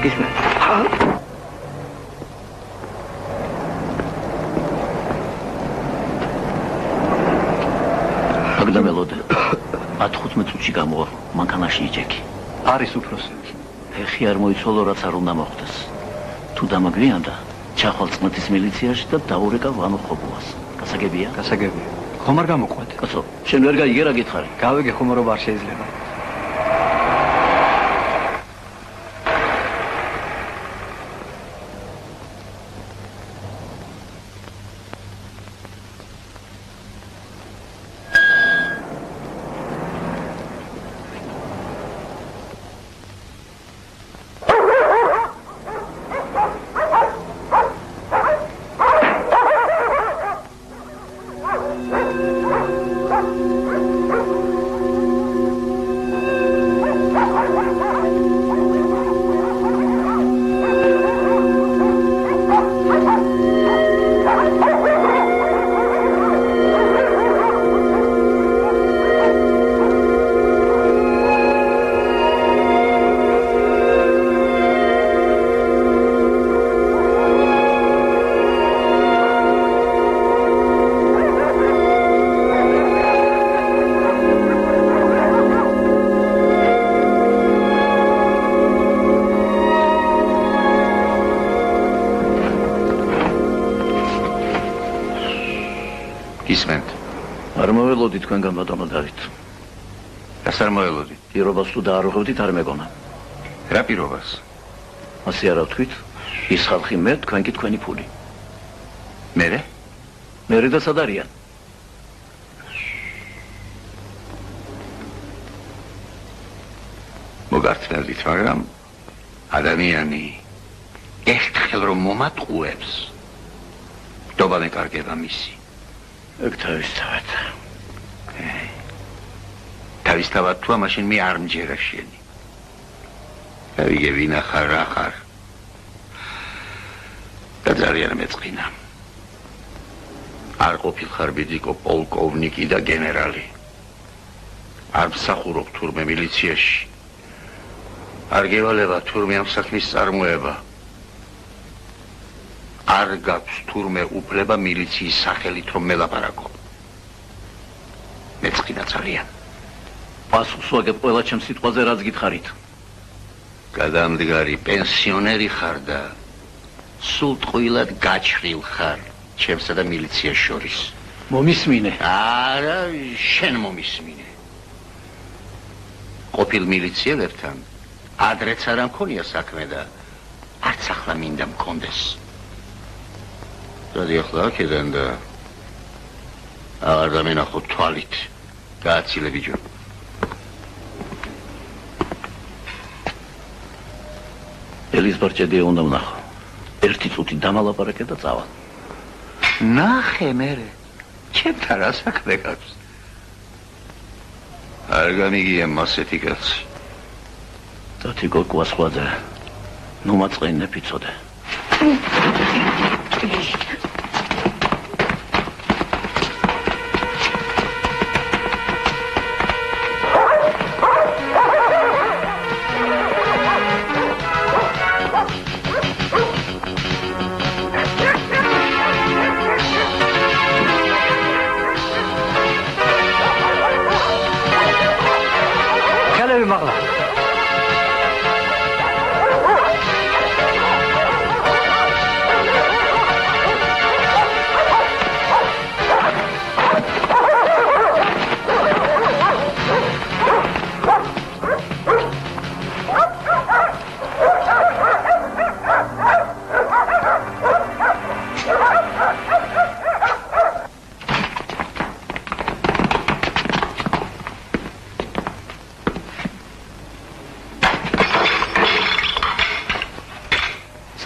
გისმენთ?
Когда მელოდე 15 წუთში გამოვა მანქანაში იჭექი.
არის უფროსი.
ეხი არ მოიცვალო რაც არ უნდა მოხდეს. თუ დამაგვიანდა, ჩახვალ წმეთის მილიციაში და დაურეკა ვანო ხობუას. გასაგებია?
გასაგებია. ხომ არ გამოყვეთ?
კაცო, შენ ვერ გაიგე რა გითხარი?
გავიგე ხუმრობა არ შეიძლება.
ისმენთ.
არ მოველოდით თქვენგან ბატონო დავით.
რას არ მოველოდით?
პირობას თუ დაარღვევდით არ მეგონა.
რა პირობას?
ასე არა ვთქვით? ის ხალხი მე, თქვენ კი თქვენი ფული.
მერე?
მერე და სად არიან?
მოგართმევდით, მაგრამ ადამიანი ერთხელ რომ მომატყუებს, დობა მეკარგება მისი.
ეგ თავისთავად.
თავისთავად თუ მაშინ მე არ მჯერა შენი. გავიგე ვინა ხარ, რა ხარ. და ძალიან მეწყინა. არ ყოფილხარ ბიძიკო პოლკოვნიკი და გენერალი. არ მსახურობ თურმე მილიციაში. არ გევალება თურმე ამ საქმის წარმოება. არ გაქვს თურმე უფლება მილიციის სახელით რომ მელაპარაკო. მეწყინა ძალიან.
პასუხს ვაგებ ყველა ჩემს სიტყვაზე რაც გითხარით.
გადამდგარი პენსიონერი ხარ და სულ ტყუილად გაჩრილ ხარ ჩემსა და მილიციას შორის.
მომისმინე.
არა, შენ მომისმინე. ყოფილ მილიციელებთან ადრეც არ მქონია საქმე და არც ახლა მინდა მქონდეს. დადი ახლა აქედან და აღარ დამენახო თვალით. გააცილე ბიჭო.
ელიზბარჭედია უნდა ვნახო. ერთი წუთი დამალაპარაკე და წავალ.
ნახე მერე. ჩემთან რა საქმე გაქვს? არ გამიგია მასეთი კაცი.
დათიკო კვასხვაძე. ნუ მაწყინე ფიცოდე.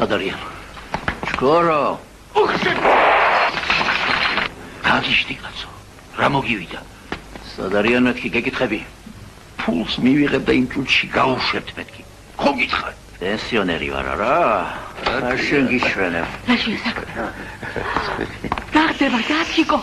სადარიან. შკორო. გაგიშდი კაცო. რა მოგივიდა? სადარიან მეთქი გეკითხები. ფულს მივიღებ და იმ წუთში გავუშვებთ მეთქი. ხო გითხარ? პენსიონერი ვარ რა. რა შენ გიშვენებ?
რა შეიძლება? რა ხდება დათიკო?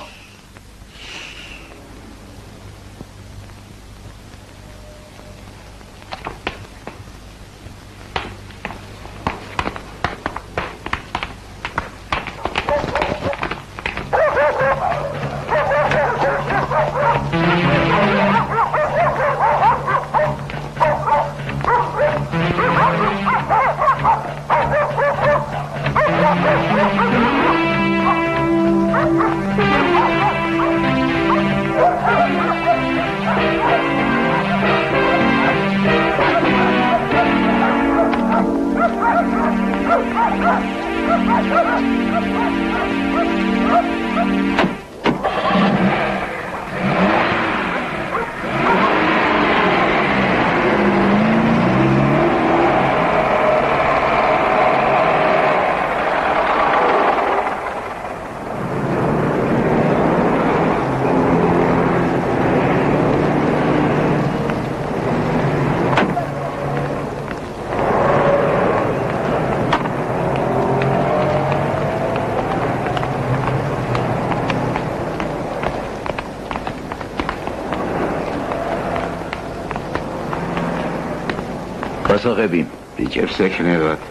გასაღები
ბიჭებს ექნებათ.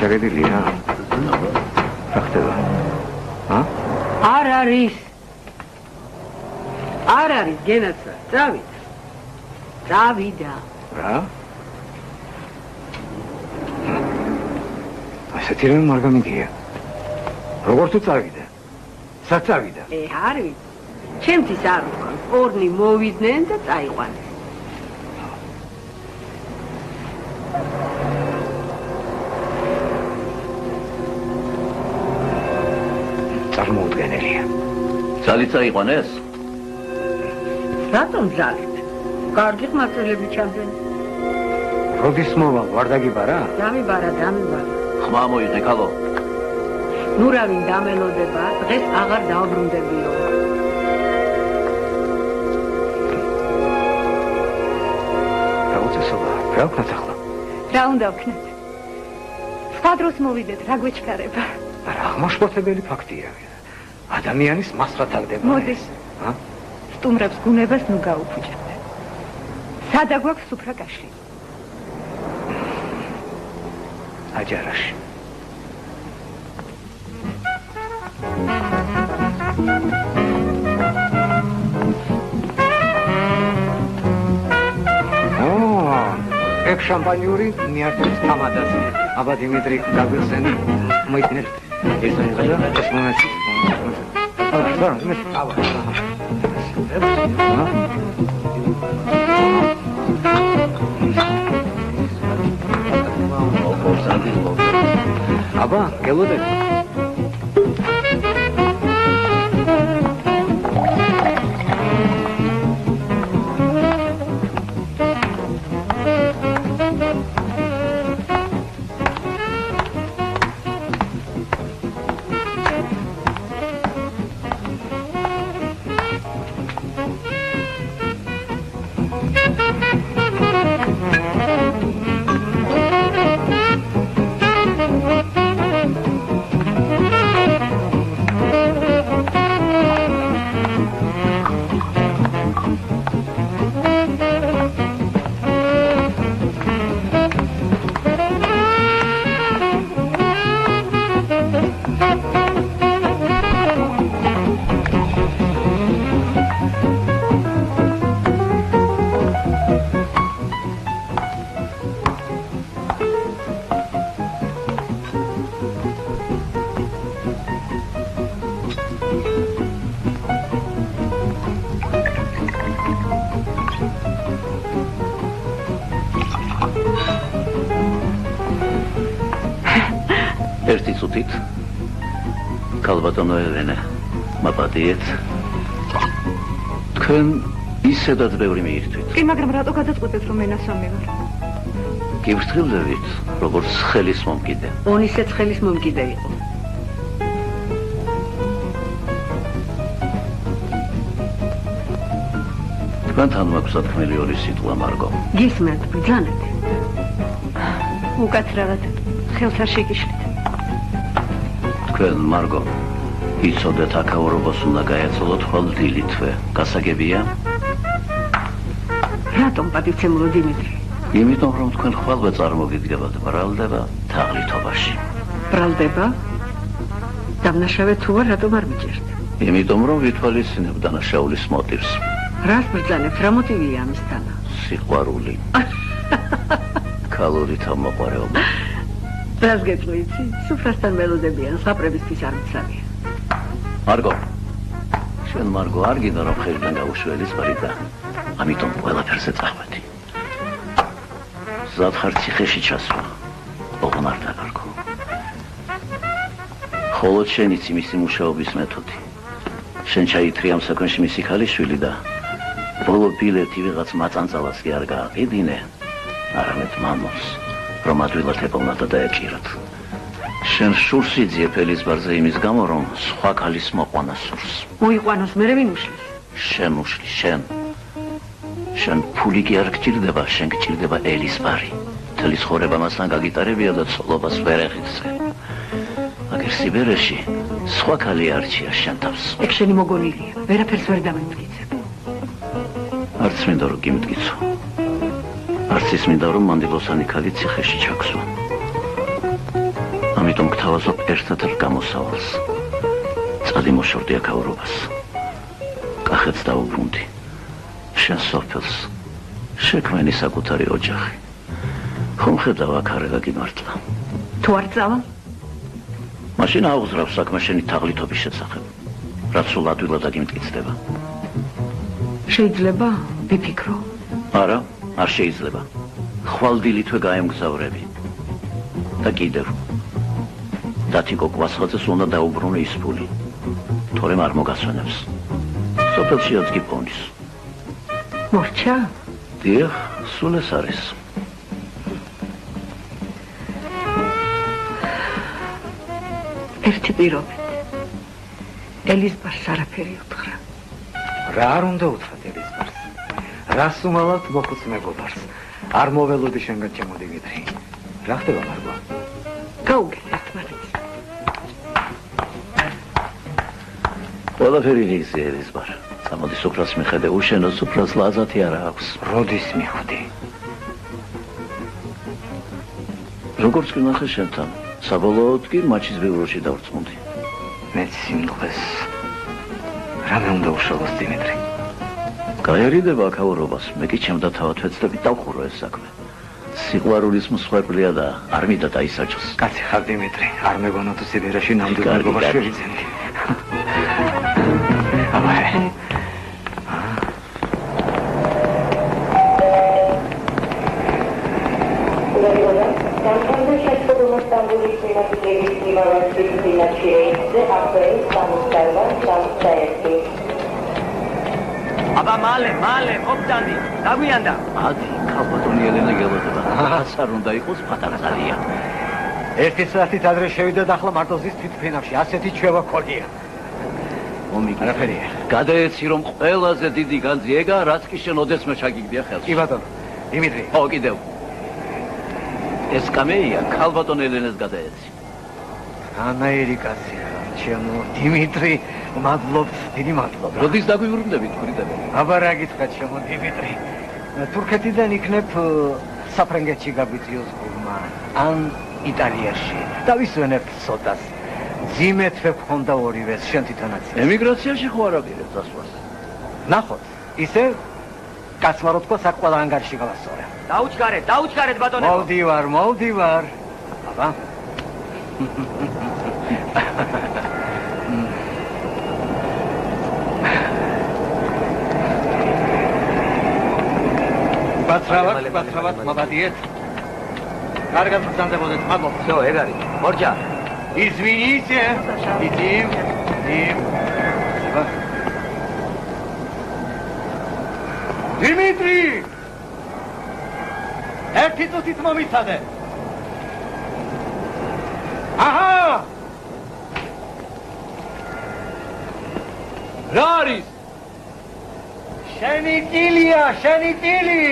ჩაგედილია? რა ხდება?
არ არის. არ არის გენაცვა. წავიდა. წავიდა.
რა? ასეთი რამე არ გამიგია. როგორ თუ წავიდა? სად წავიდა?
არ ვიცი. ჩემთვის არ ვთქვა. ორნი მოვიდნენ და წაიყვანეს.
წარმოუდგენელია.
ძალით წაიყვანეს?
რატომ ძალით? კარგი ხმაწელები ჩამდნენ.
როდის მოვალ, ვარ დაგიბარა?
დამიბარა.
ხმა მოიღე, ქალო.
ნუ რა ვინ დამელოდება, დღეს აღარ დავბრუნდებიო.
დაუწესოლა, რა ვქნათ ახლა?
რა უნდა ვქნათ? სხვა დროს მოვიდეთ, რა გვეჩქარება?
არა, აღმაშფოთებელი ფაქტია. ადამიანის მასრა თაგდება.
მოდის. სტუმრებს გუნებას ნუ გაუფუჭებთ. სადა გვაქვს სუფრა კაშლი?
აჯარაში. ეგ შამპანიური მიართებს თამადას. აბა დიმიტრი გაგვიხსენი. მოიქნეთ. ეს არის ეს მომენტი. აბა, აბა, გელოდები.
ქალბატონო ელენე, მაპატიეთ. თქვენ ისედაც ბევრი მიირთვით.
კი, მაგრამ რატო გადაწყვეტეთ რომ ენასამი ვარ?
გივრთხილდებით, როგორც ხელის მომკიდე.
ონისეც ხელის მომკიდე იყო.
თქვენთან მაქვს სათქმელი ორი სიტყვა, მარგო.
გისმენთ, ბრძანეთ.
უკაცრავად ხელს არ შეგიშლით.
თქვენ, მარგო, იცოდეთ აქაურობას უნდა გაეცოლოთ ხვალდილითვე. გასაგებია?
რატომ პატივცემულო დიმიტრი?
იმიტომ რომ თქვენ ხვალვე წარმოგიდგებათ ბრალდება თაღლითობაში.
ბრალდება? დამნაშავე თუ ვარ, რატომ არ მიჭერთ?
იმიტომ რომ ვითვალისწინებ დანაშაულის მოტივს.
რას ბრძანებთ? რა მოტივია ამისთანა?
სიყვარული. ქალური თავმოყარეობა.
რას გეტყვი იცი? სუფრასთან მელოდებიან, ზღაპრებისთვის არ მიცავია.
მარგო, შენ მარგო არ გინდა რომ ხელიდან გაუშველი და ამიტომ ყველაფერზე წახვედი. ზად ხარ ციხეში ჩასვა, ოღონ არ დაგარგო. ხოლო შენ იცი მისი მუშაობის მეთოდი. შენ ჩაითრი ამ საქმეში მისი ქალიშვილი და ბოლო ბილეთი ვიღაც მაწანწალას კი არ გააყიდინე, არამედ მამონს, რომ ადვილად ეპოვნა და დაეჭირათ. შენ შურს იძიე ფელისბარზე იმის გამო, რომ სხვა ქალის მოყვანა სურს.
მოიყვანოს, მერე ვინ უშლის?
შენ უშლი, შენ. შენ ფული კი არ გჭირდება, შენ გჭირდება ელისბარი. მთელი ცხოვრება მასთან გაგიტარებია და ცოლობას ვერ ეხიძე. აგერ სიბერეში სხვა ქალი არჩია შენ თავს.
ეგ შენი მოგონილია, ვერაფერს ვერ დამემტკიცებ.
არც მინდა რომ გიმტკიცო. არც ის მინდა რომ მანდილოსანი ქალი ციხეში ჩაქსვა. ამიტომ გთავაზობ ერთად გამოსავალს. წადი მოშორდი აქაურობას. კახეთს დაუბრუნდი. შენ სოფელს. შექმენი საკუთარი ოჯახი. ხომ ხედავ აქ არ გაგიმართლა.
თუ არ წავალ?
მაშინ აუღზრავ საქმე შენი თაღლითობის შესახებ. რაც სულ ადვილად აგიმტკიცდება.
შეიძლება ვიფიქრო?
არა, არ შეიძლება. ხვალდილითვე გაემგზავრები. და კიდევ. დათიკო კვასხაძეს უნდა დაუბრუნო ის ფული. თორემ არ მოგასვენებს. სოფელში აძგი პონის.
მორჩა?
დიახ, სულ ეს არის.
ერთი პირობით. ელისბარს არაფერი უთხრა.
რა არ უნდა უთხრათ ელისბარს? რას უმალავთ მოხუცმებობას? არ მოველოდი შენგან ჩემო დიმიტრი. რა ხდება მარგო?
გაუგეთ ერთმანეთს.
ყველაფერი ღირსია ელისბარ. წამოდი სუფრას მიხედე, უშენო სუფრას ლაზათი არ აქვს.
როდის მიხვდი?
როგორც კი ნახე შენთან, საბოლოოდ კი მაჩის ბიუროში დავრწმუნდი.
მე სიმღლეს რამე უნდა უშალოს დიმიტრი?
გაერიდება აქაურობას, მე კი ჩემდა თავად ვეცდები დავხურო ეს საქმე. სიყვარულის მსხვერპლია და არ მინდა დაისაჯოს.
კაცი ხარ დიმიტრი, არ მეგონა თუ სიბერეში ნამდვილ მეგობარს შევიძენდი. აბა
აბა მალე ყოფდანი დაგვიანდა
ადი ქალბატონი ელენა გელოდება რაც არ უნდა იყოს პატარა ზალია
ერთი საათით ადრე შევიდა და ახლა მარტო ზის თვითფენავში ასეთი ჩვევა ქონია
მომიგე
არაფერია
გადაეცი რომ ყველაზე დიდი განძი ეგა რაც კი შენ ოდესმე ჩაგიგდია ხელში
კი ბატონო დიმიტრი
ო კიდევ ეს კამეია ქალბატონ ელენეს გადაეცი
რანაირი კაცია ჩემო დიმიტრი მადლობთ დიდი მადლობა
როდის დაგვიურბდები თქვენდები
აბა რა გითხრათ ჩემო დიმიტრი თურქეთიდან იქნებ საფრანგეთში გაგვიწიოს გულმა ან იტალიაში დავისვენებ ცოტას ძიმეთვე გქონდა ორივეს შენ თვითონაც
ემიგრაციაში ხო არ აპირებს დასვლას
ნახოთ ისე კაცმა რო თქვა საკ ყველა ანგარიში გავასწორე
დაუჩქარეთ ბატონო
მოვდივარ აბა ბაცრავად მოგადიეთ კარგად გზანდებოდეთ მადლობა
всё ეგ არის მორჯა
извините идем დიმიტრი! ერთი წუთით მომიცადე. აჰა! რა არის? შენი ტილია, შენი ტილი!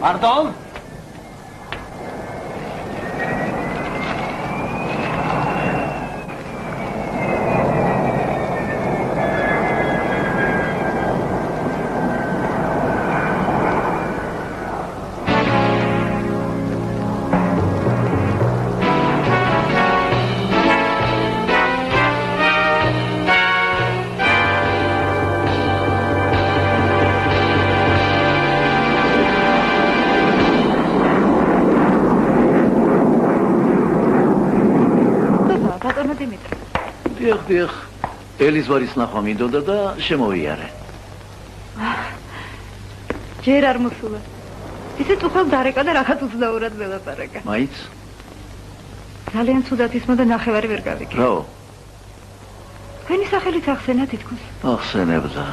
პარდონ?
დიახ, ელიზბარის ნახვა მინდოდა და შემოვიარე.
ჯერ არ მოსულა. ისე წუხელ დარეკა და რაღაც უცნაურად ველაპარაკა.
მაიც?
ძალიან ცუდად ისმო და ნახევარი ვერ გავიგე.
რაო?
თქვენი სახელით ახსენა თითქოს.
ახსენებდა.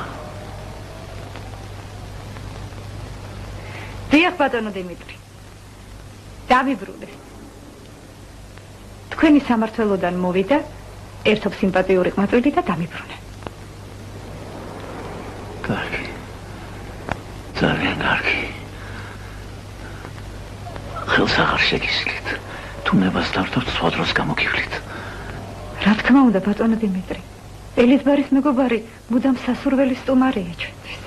დიახ, ბატონო დიმიტრი. დავიბრუნე. თქვენი სამართველოდან მოვიდა ერთობ სიმპათიური ყმაწვილი და დამიბრუნე.
კარგი. ძალიან კარგი. ხელს აღარ შეგისლით. თუ ნებას დავდოთ, სხვა დროს გამოგივლით.
რა თქმა უნდა, ბატონო დიმიტრი. ელიზბარის მეგობარი მუდამ სასურველის სტუმარია ჩვენთვის.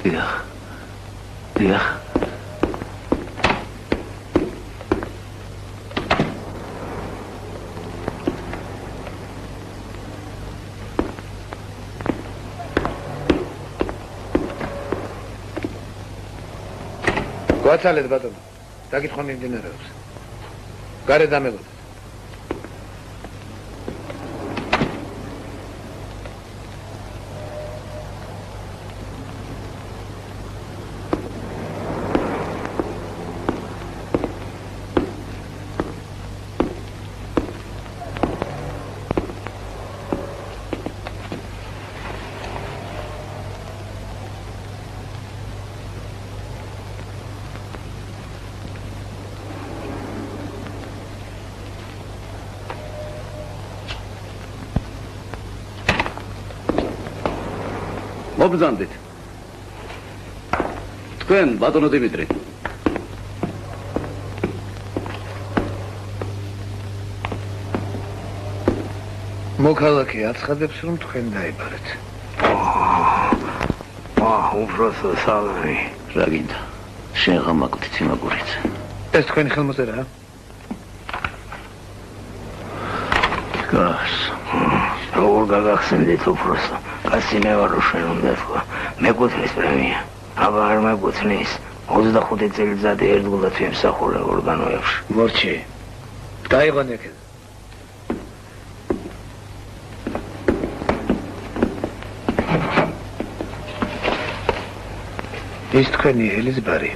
დიახ. დიახ.
გვაცალეთ ბატონო. დაგითხო მიმდინარეობს. გარე დამელოდეთ.
მობრძანდით. თქვენ, ბატონო დიმიტრი.
მოქალაქე აცხადებს, რომ თქვენ დაიბარეთ.
უბრალოდ სალმი.
რა გინდა? შენ ღამაკვით ციმაგურით.
ეს თქვენი ხელმოწერაა?
გას.
როგორ გაგახსენდით უბრალოდ? კაცი მე ვარ შენ უნდა თქვა. მეკუთვნის პრემია. აბა არ მეკუთვნის. 25 წელიწადი ერთგულად ვიმსახურე ორგანოებში.
მორჩი. დაიღონ ეგ. ის თქვენი ელიზბარი.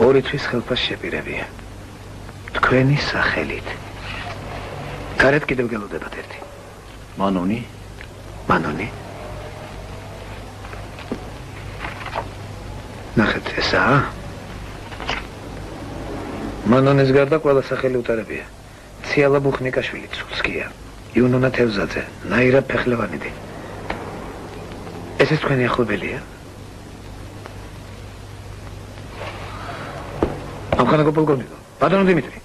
ორი თვის ხელფას შეპირებია. თქვენი სახელით. გარეთ კიდევ გელოდებათ ერთი.
მანონი?
მანონი? ნახეთ ესაა? მანონის გარდა ყველა სახელი უტარებია. ციალა ბუხნიკაშვილი ცუცკია. იუნონა თევზაძე, ნაირა ფეხლევანიდი. ეს ის თქვენი ახლობელია? ამხანაგო პოლკოვნიკო, ბატონო დიმიტრი.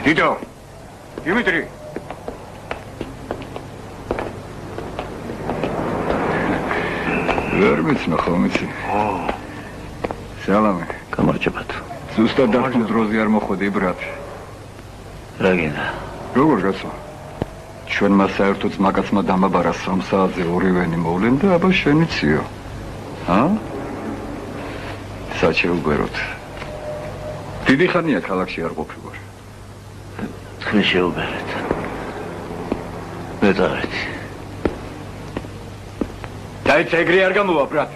დიდო, დიმიტრი. ვერ მეცნო ხოლმეცი. სალამი.
გამარჯობათ.
ზუსტად დართულ დროზე არ მოხვედი, ბრატ.
რა გინდა?
როგორ გასვა? ჩვენმა საერთოდ მაგაცმა დამაბარა 3 საათზე ორივენი მოვლენ და აბა შენიციო. საჩეუგეროთ. დიდი ხანია ქალაქში არ ყოფი ვარ.
თქვენ შეუბერეთ. მე დავეცი.
მაინც ეგრე არ გამოვა, ბრატ.